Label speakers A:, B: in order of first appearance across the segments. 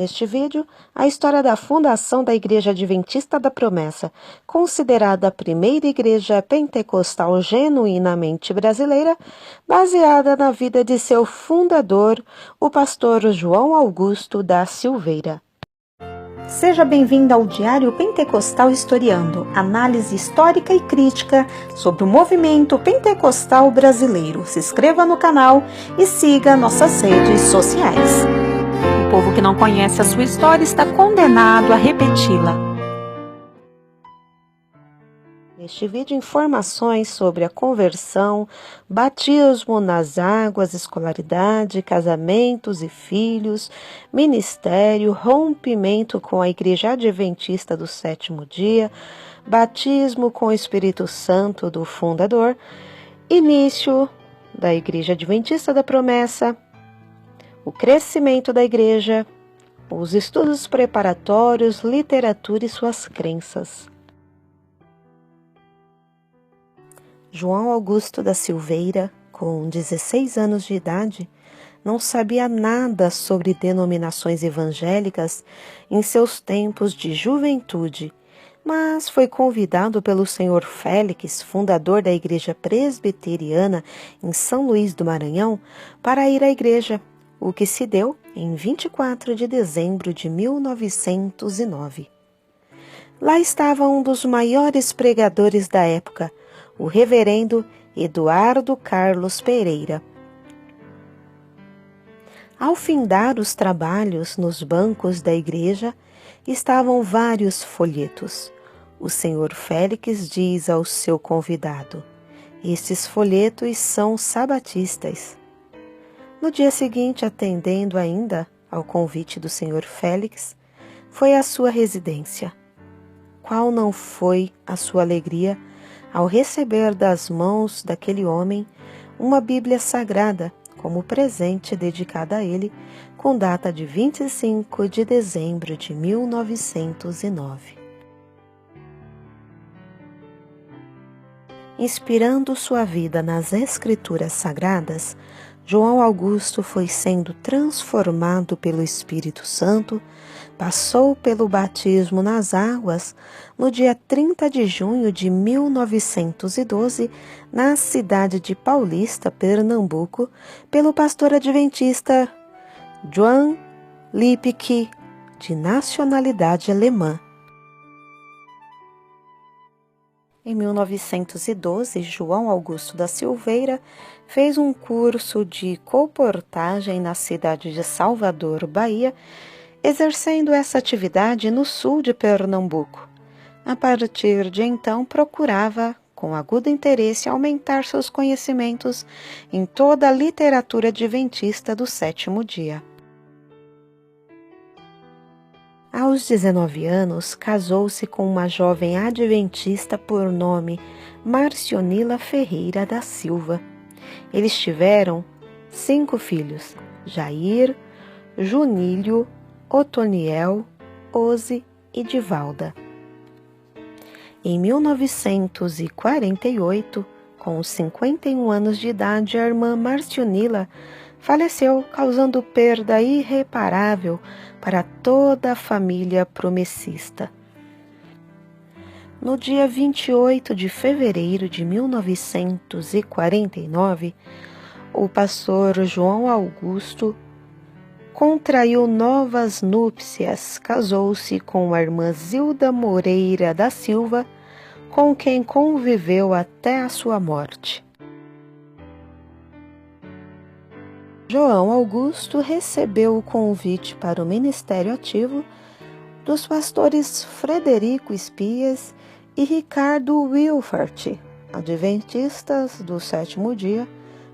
A: Neste vídeo, a história da fundação da Igreja Adventista da Promessa, considerada a primeira igreja pentecostal genuinamente brasileira, baseada na vida de seu fundador, o pastor João Augusto da Silveira. Seja bem-vindo ao Diário Pentecostal Historiando, análise histórica e crítica sobre o movimento pentecostal brasileiro. Se inscreva no canal e siga nossas redes sociais. O povo que não conhece a sua história está condenado a repeti-la. Neste vídeo, informações sobre a conversão, batismo nas águas, escolaridade, casamentos e filhos, ministério, rompimento com a Igreja Adventista do Sétimo Dia, batismo com o Espírito Santo do fundador, início da Igreja Adventista da Promessa, o crescimento da igreja, os estudos preparatórios, literatura e suas crenças. João Augusto da Silveira, com 16 anos de idade, não sabia nada sobre denominações evangélicas em seus tempos de juventude, mas foi convidado pelo Sr. Félix, fundador da Igreja Presbiteriana em São Luís do Maranhão, para ir à igreja, o que se deu em 24 de dezembro de 1909. Lá estava um dos maiores pregadores da época, o reverendo Eduardo Carlos Pereira. Ao findar os trabalhos nos bancos da igreja, estavam vários folhetos. O senhor Félix diz ao seu convidado: "Estes folhetos são sabatistas." No dia seguinte, atendendo ainda ao convite do senhor Félix, foi à sua residência. Qual não foi a sua alegria ao receber das mãos daquele homem uma Bíblia Sagrada como presente dedicada a ele, com data de 25 de dezembro de 1909. Inspirando sua vida nas Escrituras Sagradas, João Augusto foi sendo transformado pelo Espírito Santo, passou pelo batismo nas águas no dia 30 de junho de 1912, na cidade de Paulista, Pernambuco, pelo pastor adventista Johann Lippke, de nacionalidade alemã. Em 1912, João Augusto da Silveira fez um curso de colportagem na cidade de Salvador, Bahia, exercendo essa atividade no sul de Pernambuco. A partir de então, procurava, com agudo interesse, aumentar seus conhecimentos em toda a literatura adventista do sétimo dia. Aos 19 anos, casou-se com uma jovem adventista por nome Marcionila Ferreira da Silva. Eles tiveram 5 filhos: Jair, Junílio, Otoniel, Ose e Divalda. Em 1948, com 51 anos de idade, a irmã Marcionila faleceu, causando perda irreparável para toda a família promessista. No dia 28 de fevereiro de 1949, o pastor João Augusto contraiu novas núpcias, casou-se com a irmã Zilda Moreira da Silva, com quem conviveu até a sua morte. João Augusto recebeu o convite para o ministério ativo dos pastores Frederico Espias e Ricardo Wilfert, adventistas do sétimo dia,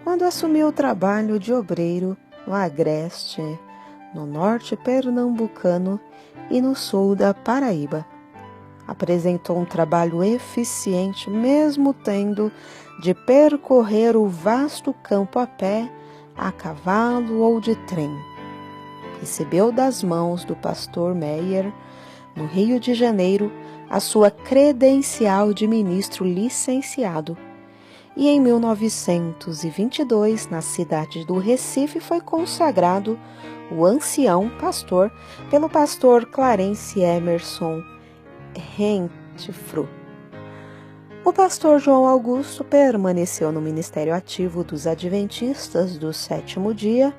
A: quando assumiu o trabalho de obreiro no Agreste, no norte pernambucano e no sul da Paraíba. Apresentou um trabalho eficiente, mesmo tendo de percorrer o vasto campo a pé, a cavalo ou de trem. Recebeu das mãos do pastor Meyer, no Rio de Janeiro, a sua credencial de ministro licenciado e em 1922, na cidade do Recife, foi consagrado o ancião pastor pelo pastor Clarence Emerson Renfrew. O pastor João Augusto permaneceu no ministério ativo dos Adventistas do Sétimo Dia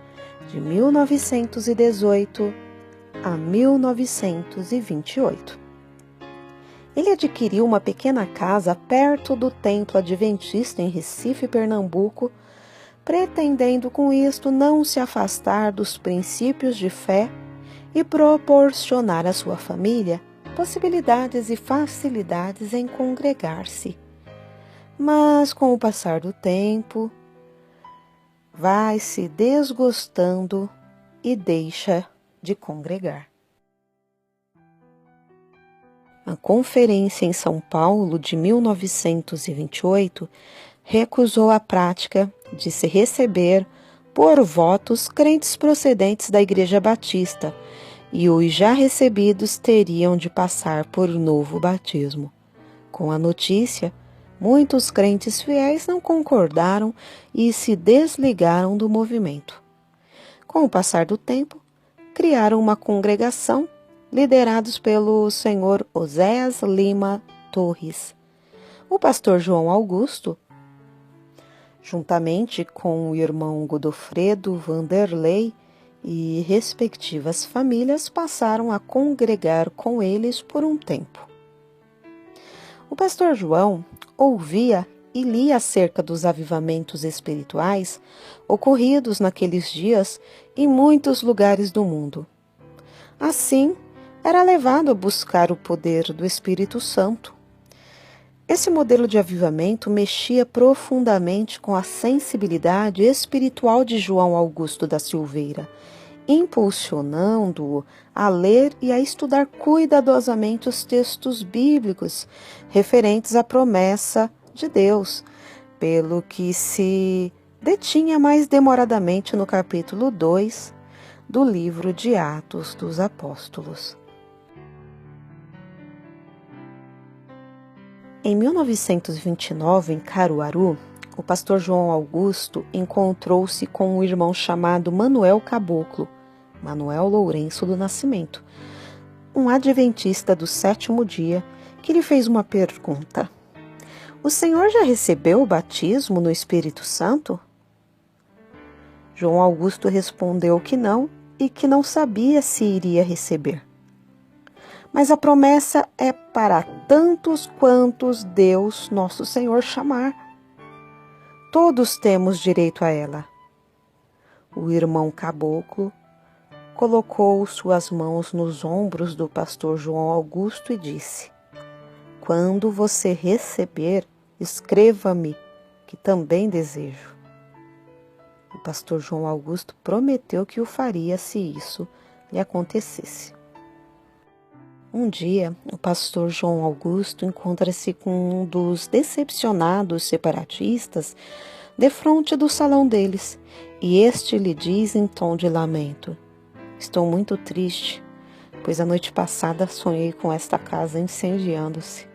A: de 1918 a 1928. Ele adquiriu uma pequena casa perto do Templo Adventista em Recife, Pernambuco, pretendendo com isto não se afastar dos princípios de fé e proporcionar à sua família possibilidades e facilidades em congregar-se. Mas, com o passar do tempo, vai se desgostando e deixa de congregar. A conferência em São Paulo de 1928 recusou a prática de se receber por votos crentes procedentes da Igreja Batista, e os já recebidos teriam de passar por novo batismo. Com a notícia, muitos crentes fiéis não concordaram e se desligaram do movimento. Com o passar do tempo, criaram uma congregação liderados pelo senhor Oséias Lima Torres. O pastor João Augusto, juntamente com o irmão Godofredo Vanderlei e respectivas famílias, passaram a congregar com eles por um tempo. O pastor João ouvia e lia acerca dos avivamentos espirituais ocorridos naqueles dias em muitos lugares do mundo. Assim, era levado a buscar o poder do Espírito Santo. Esse modelo de avivamento mexia profundamente com a sensibilidade espiritual de João Augusto da Silveira, impulsionando-o a ler e a estudar cuidadosamente os textos bíblicos referentes à promessa de Deus, pelo que se detinha mais demoradamente no capítulo 2 do livro de Atos dos Apóstolos. Em 1929, em Caruaru, o pastor João Augusto encontrou-se com um irmão chamado Manuel Caboclo, Manuel Lourenço do Nascimento, um adventista do sétimo dia, que lhe fez uma pergunta: "O senhor já recebeu o batismo no Espírito Santo?" João Augusto respondeu que não e que não sabia se iria receber. Mas a promessa é para tantos quantos Deus, nosso Senhor, chamar. Todos temos direito a ela. O irmão Caboclo colocou suas mãos nos ombros do pastor João Augusto e disse: "Quando você receber, escreva-me, que também desejo." O pastor João Augusto prometeu que o faria se isso lhe acontecesse. Um dia, o pastor João Augusto encontra-se com um dos decepcionados separatistas defronte do salão deles, e este lhe diz em tom de lamento: "Estou muito triste, pois a noite passada sonhei com esta casa incendiando-se."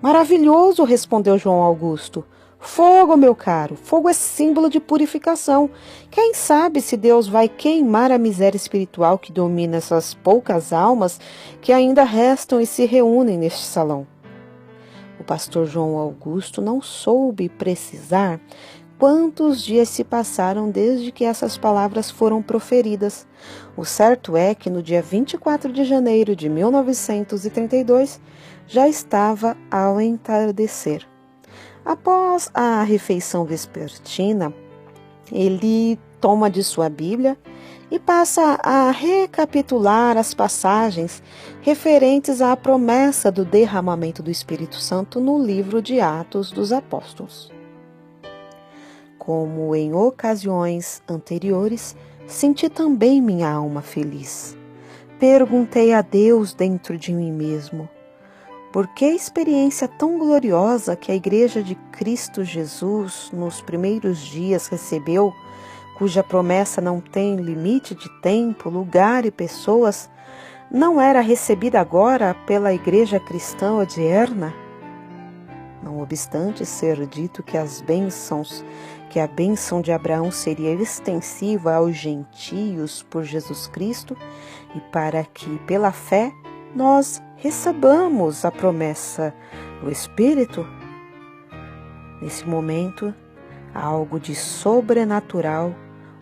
A: "Maravilhoso!" respondeu João Augusto. "Fogo, meu caro, fogo é símbolo de purificação. Quem sabe se Deus vai queimar a miséria espiritual que domina essas poucas almas que ainda restam e se reúnem neste salão." O pastor João Augusto não soube precisar quantos dias se passaram desde que essas palavras foram proferidas. O certo é que no dia 24 de janeiro de 1932 já estava ao entardecer. Após a refeição vespertina, ele toma de sua Bíblia e passa a recapitular as passagens referentes à promessa do derramamento do Espírito Santo no livro de Atos dos Apóstolos. Como em ocasiões anteriores, senti também minha alma feliz. Perguntei a Deus dentro de mim mesmo: por que experiência tão gloriosa que a Igreja de Cristo Jesus nos primeiros dias recebeu, cuja promessa não tem limite de tempo, lugar e pessoas, não era recebida agora pela Igreja cristã odierna? Não obstante ser dito que a bênção de Abraão seria extensiva aos gentios por Jesus Cristo, e para que, pela fé, nós recebamos a promessa do Espírito, nesse momento, algo de sobrenatural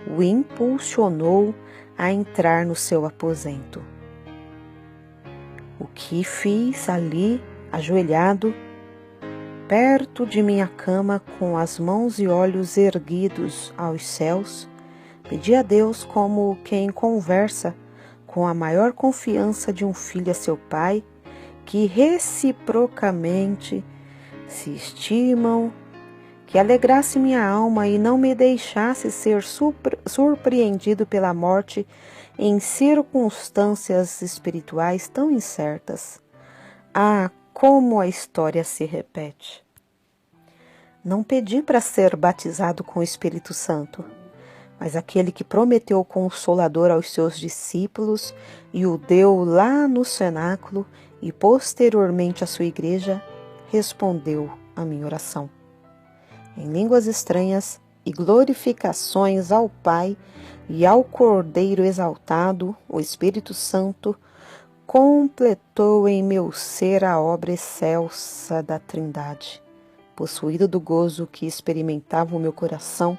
A: o impulsionou a entrar no seu aposento. O que fiz ali, ajoelhado, perto de minha cama, com as mãos e olhos erguidos aos céus, pedi a Deus como quem conversa com a maior confiança de um filho a seu pai, que reciprocamente se estimam, que alegrasse minha alma e não me deixasse ser surpreendido pela morte em circunstâncias espirituais tão incertas. Ah, como a história se repete! Não pedi para ser batizado com o Espírito Santo, mas aquele que prometeu o Consolador aos seus discípulos e o deu lá no cenáculo e posteriormente à sua igreja, respondeu à minha oração. Em línguas estranhas e glorificações ao Pai e ao Cordeiro exaltado, o Espírito Santo completou em meu ser a obra excelsa da Trindade. Possuído do gozo que experimentava o meu coração,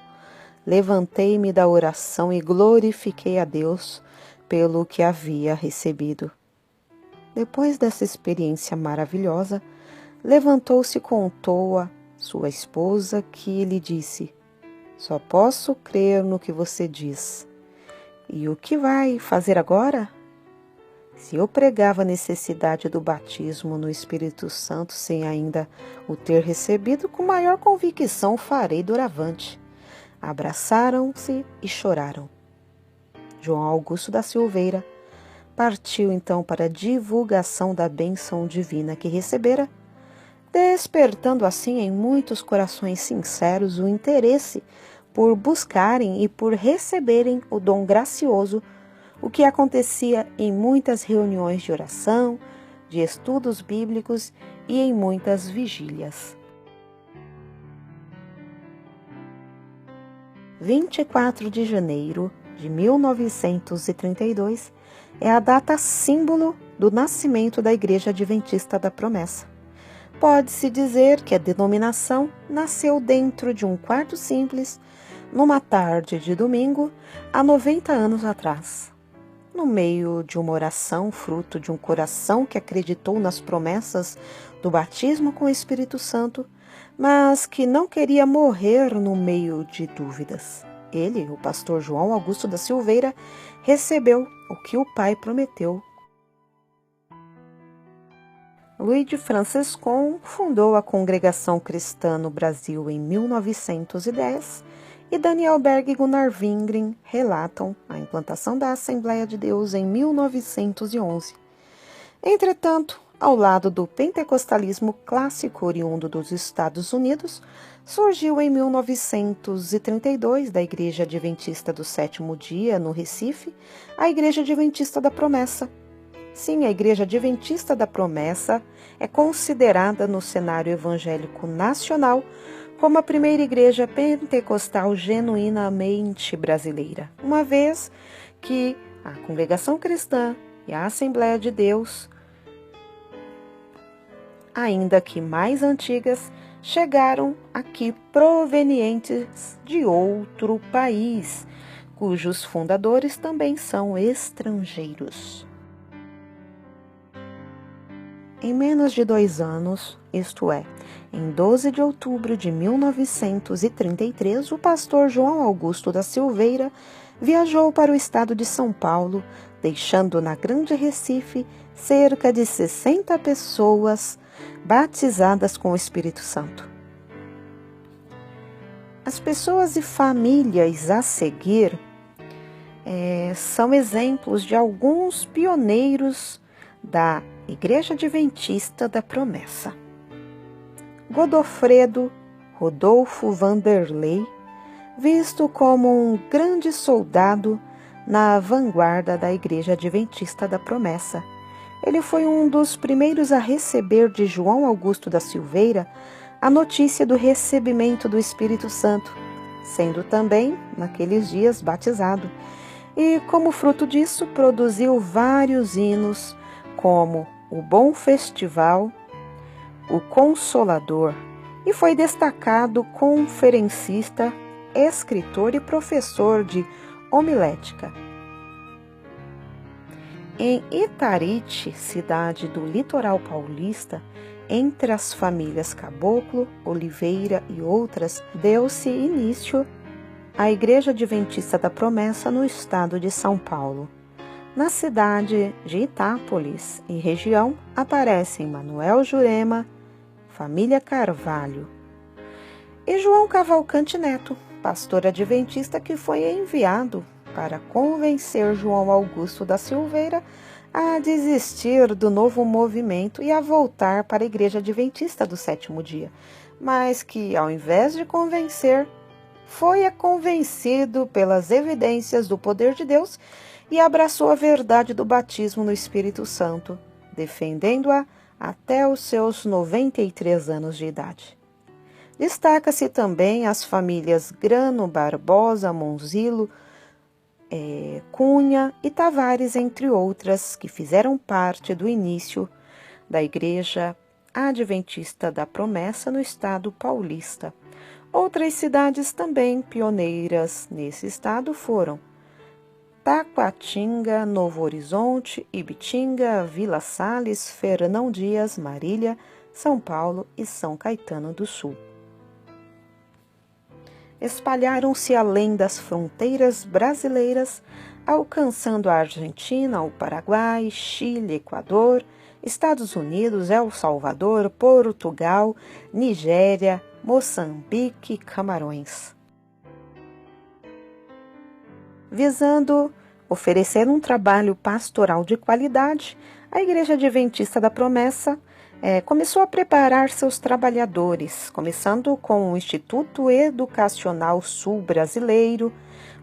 A: levantei-me da oração e glorifiquei a Deus pelo que havia recebido. Depois dessa experiência maravilhosa, levantou-se e contou a sua esposa, que lhe disse: "Só posso crer no que você diz. E o que vai fazer agora?" Se eu pregava a necessidade do batismo no Espírito Santo sem ainda o ter recebido, com maior convicção farei doravante. Abraçaram-se e choraram. João Augusto da Silveira partiu então para a divulgação da bênção divina que recebera, despertando assim em muitos corações sinceros o interesse por buscarem e por receberem o dom gracioso, o que acontecia em muitas reuniões de oração, de estudos bíblicos e em muitas vigílias. 24 de janeiro de 1932 é a data símbolo do nascimento da Igreja Adventista da Promessa. Pode-se dizer que a denominação nasceu dentro de um quarto simples, numa tarde de domingo, há 90 anos atrás. No meio de uma oração, fruto de um coração que acreditou nas promessas do batismo com o Espírito Santo, mas que não queria morrer no meio de dúvidas. Ele, o pastor João Augusto da Silveira, recebeu o que o Pai prometeu. Luigi Franciscon fundou a Congregação Cristã no Brasil em 1910 e Daniel Berg e Gunnar Wingren relatam a implantação da Assembleia de Deus em 1911. Entretanto, ao lado do pentecostalismo clássico oriundo dos Estados Unidos, surgiu em 1932 da Igreja Adventista do Sétimo Dia, no Recife, a Igreja Adventista da Promessa. Sim, a Igreja Adventista da Promessa é considerada no cenário evangélico nacional como a primeira igreja pentecostal genuinamente brasileira, uma vez que a Congregação Cristã e a Assembleia de Deus, ainda que mais antigas, chegaram aqui provenientes de outro país, cujos fundadores também são estrangeiros. Em menos de 2 anos, isto é, em 12 de outubro de 1933, o pastor João Augusto da Silveira viajou para o estado de São Paulo, deixando na Grande Recife cerca de 60 pessoas batizadas com o Espírito Santo. As pessoas e famílias a seguir são exemplos de alguns pioneiros da Igreja Adventista da Promessa. Godofredo Rodolfo Vanderlei, visto como um grande soldado na vanguarda da Igreja Adventista da Promessa. Ele foi um dos primeiros a receber de João Augusto da Silveira a notícia do recebimento do Espírito Santo, sendo também, naqueles dias, batizado. E, como fruto disso, produziu vários hinos, como o Bom Festival, o Consolador, e foi destacado conferencista, escritor e professor de homilética. Em Itarite, cidade do litoral paulista, entre as famílias Caboclo, Oliveira e outras, deu-se início à Igreja Adventista da Promessa no estado de São Paulo. Na cidade de Itápolis e região aparecem Manuel Jurema, família Carvalho, e João Cavalcante Neto, pastor adventista que foi enviado para convencer João Augusto da Silveira a desistir do novo movimento e a voltar para a Igreja Adventista do Sétimo Dia, mas que, ao invés de convencer, foi convencido pelas evidências do poder de Deus e abraçou a verdade do batismo no Espírito Santo, defendendo-a até os seus 93 anos de idade. Destaca-se também as famílias Grano, Barbosa, Monzilo, Cunha e Tavares, entre outras, que fizeram parte do início da Igreja Adventista da Promessa no estado paulista. Outras cidades também pioneiras nesse estado foram Taquatinga, Novo Horizonte, Ibitinga, Vila Sales, Fernão Dias, Marília, São Paulo e São Caetano do Sul. Espalharam-se além das fronteiras brasileiras, alcançando a Argentina, o Paraguai, Chile, Equador, Estados Unidos, El Salvador, Portugal, Nigéria, Moçambique e Camarões. Visando oferecer um trabalho pastoral de qualidade, a Igreja Adventista da Promessa começou a preparar seus trabalhadores, começando com o Instituto Educacional Sul Brasileiro,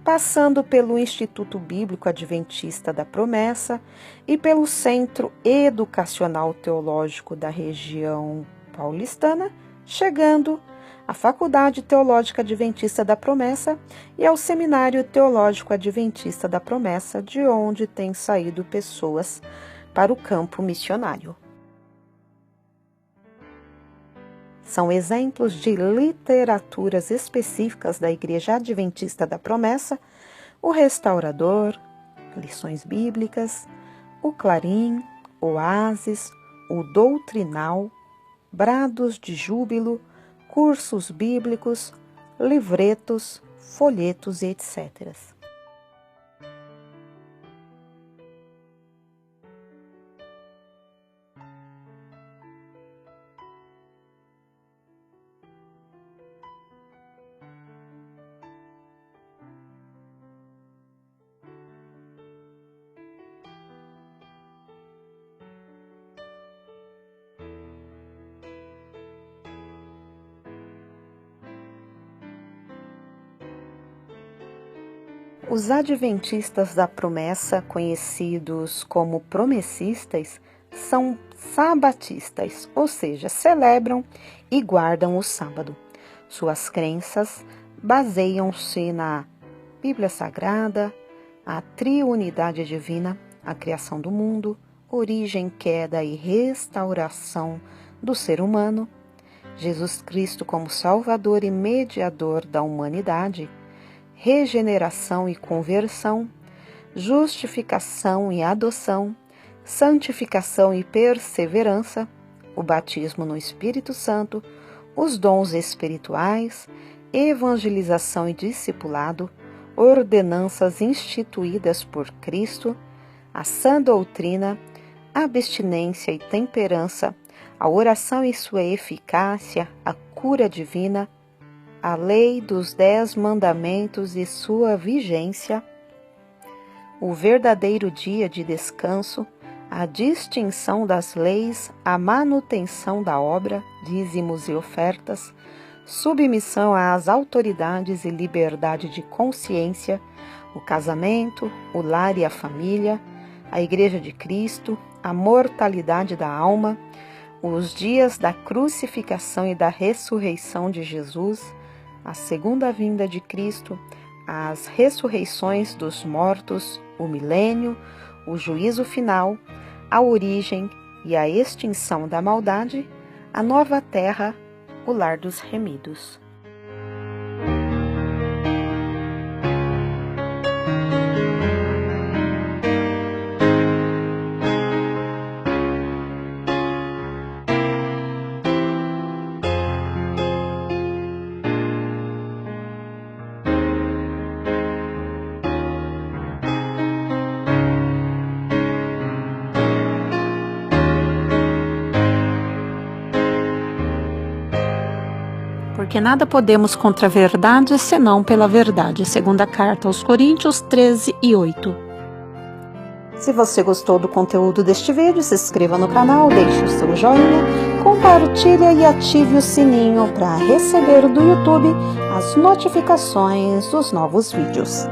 A: passando pelo Instituto Bíblico Adventista da Promessa e pelo Centro Educacional Teológico da região paulistana, chegando à Faculdade Teológica Adventista da Promessa e ao Seminário Teológico Adventista da Promessa, de onde têm saído pessoas para o campo missionário. São exemplos de literaturas específicas da Igreja Adventista da Promessa, o Restaurador, Lições Bíblicas, o Clarim, Oásis, o Doutrinal, Brados de Júbilo, Cursos Bíblicos, Livretos, Folhetos e etc. Os adventistas da promessa, conhecidos como promessistas, são sabatistas, ou seja, celebram e guardam o sábado. Suas crenças baseiam-se na Bíblia Sagrada, a triunidade divina, a criação do mundo, origem, queda e restauração do ser humano, Jesus Cristo como Salvador e mediador da humanidade, regeneração e conversão, justificação e adoção, santificação e perseverança, o batismo no Espírito Santo, os dons espirituais, evangelização e discipulado, ordenanças instituídas por Cristo, a sã doutrina, abstinência e temperança, a oração e sua eficácia, a cura divina, a lei dos 10 mandamentos e sua vigência, o verdadeiro dia de descanso, a distinção das leis, a manutenção da obra, dízimos e ofertas, submissão às autoridades e liberdade de consciência, o casamento, o lar e a família, a Igreja de Cristo, a mortalidade da alma, os dias da crucificação e da ressurreição de Jesus, a segunda vinda de Cristo, as ressurreições dos mortos, o milênio, o juízo final, a origem e a extinção da maldade, a nova terra, o lar dos remidos. Porque nada podemos contra a verdade, senão pela verdade. Segunda carta aos Coríntios 13:8. Se você gostou do conteúdo deste vídeo, se inscreva no canal, deixe o seu joinha, compartilhe e ative o sininho para receber do YouTube as notificações dos novos vídeos.